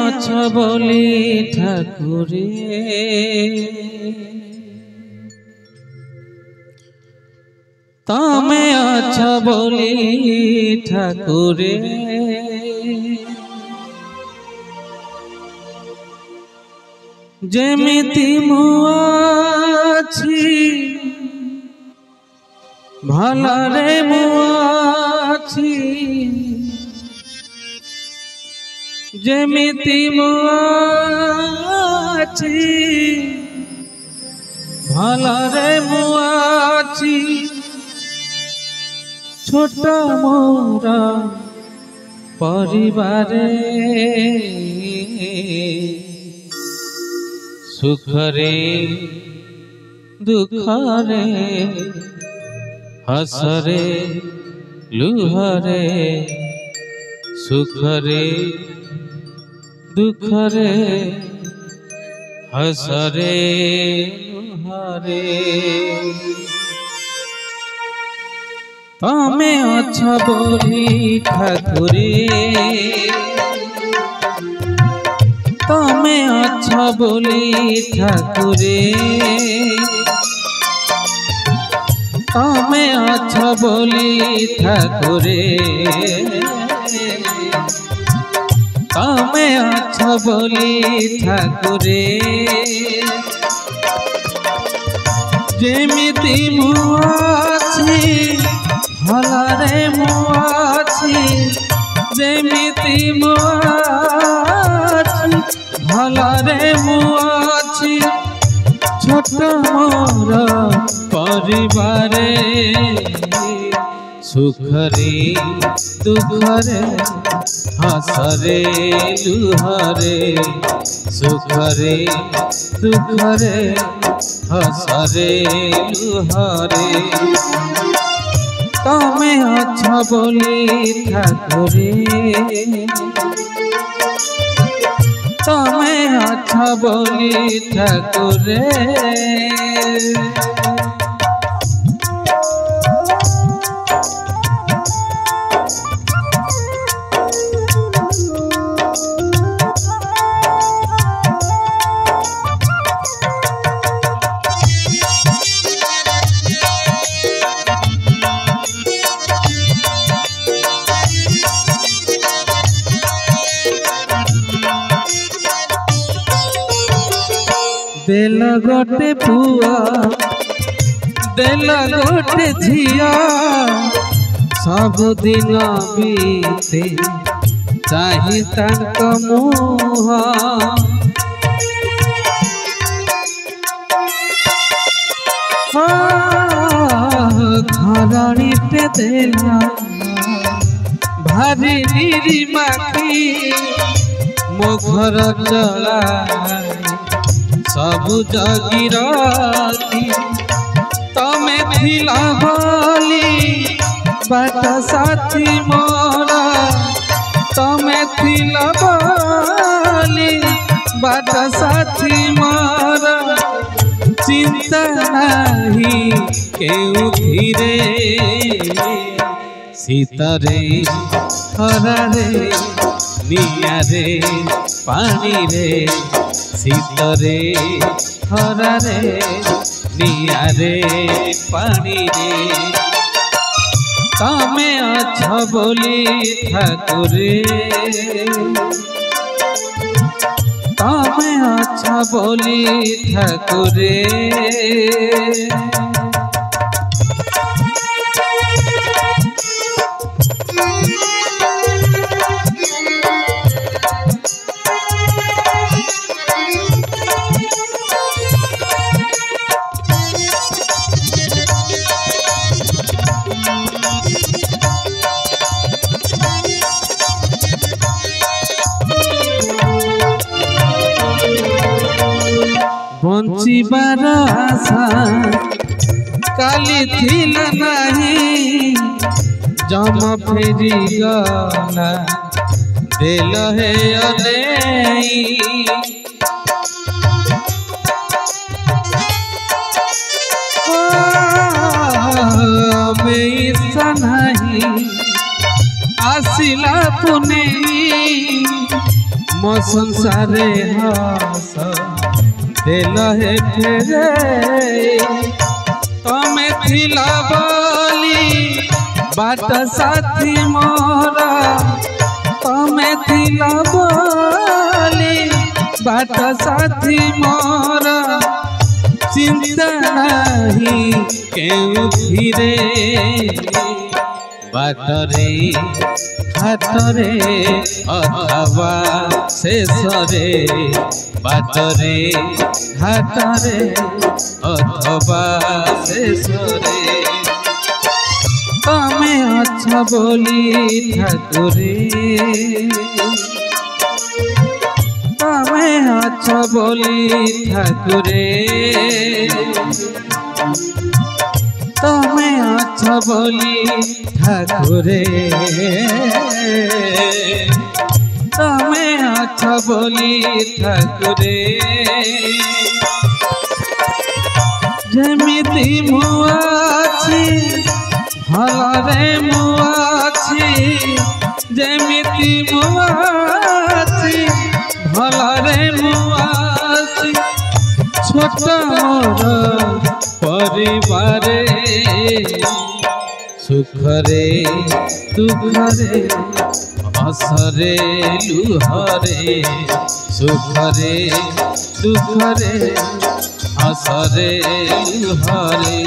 अछ बोली ठाकुरे तमे अछ बोली ठाकुरे जेमिति मु आछि भलरे मु आछि जेमिति मु आछि भलरे मु आछि छोटा मोरा परिवारे सुखरे दुखरे हसरे लुहरे सुखरे दुखरे हसरे लुहरे तमे अछ बोली ठाकुरे तमे अछ बोली ठाकुरे तमे अछ बोली ठाकुरे तमे अछ बोली ठाकुरे जेमिति मु आछि भलरे मु आछि जेमिति मु आछि भलरे मु आछि छोटा मोर परिवारे सुखरे दुखरे हसरे लुहरे सुखरे दुखरे हसरे लुहरे तमे अछ बोली ठाकुरे तमे अछ बोली ठाकुरे देल गोटे पुआ देल गोटे झिया सब दिन बीते चाही तांक मुह घराणी पे देला भारी निरीमाखी मो घर चला सब जगी रखी तमे थिला बोली बाट साथी मोरा तमे थिला बोली बाट साथी मोरा चिंता नहीं केउ धीरे सीतरे खरारे नियारे पानी रे सीतरे खरारे नियारे पानी रे तमे अछ बोली ठाकुरे तमे अछ बोली ठाकुरे बंचिबार आशा काली थिला नहीं जम फेरी गला दिल है अनेई इच्छा नहीं आसिला पुने मो संसारे हस दिल हे फेरे तमे थिला बोली बाट साथी मोरा तमे थिला बोली बाट साथी मोरा चिंता नहीं केउथिरे बाटरे हाटरे अथवा शेषरे बाटरे हाटरे अथवा शेषरे तमे अच्छा बोली ठाकुरे तमे अच्छा बोली ठाकुरे तमे अच्छा बोली ठाकुरे तमे अच्छा बोली ठाकुरे जेमिति मुआछि भलरे मुआछि जेमिति मुआछि भलरे मुआछि छोट मोर परिवारे सुखरे दुखरे हसरे लुहरे सुखरे दुखरे हसरे लुहरे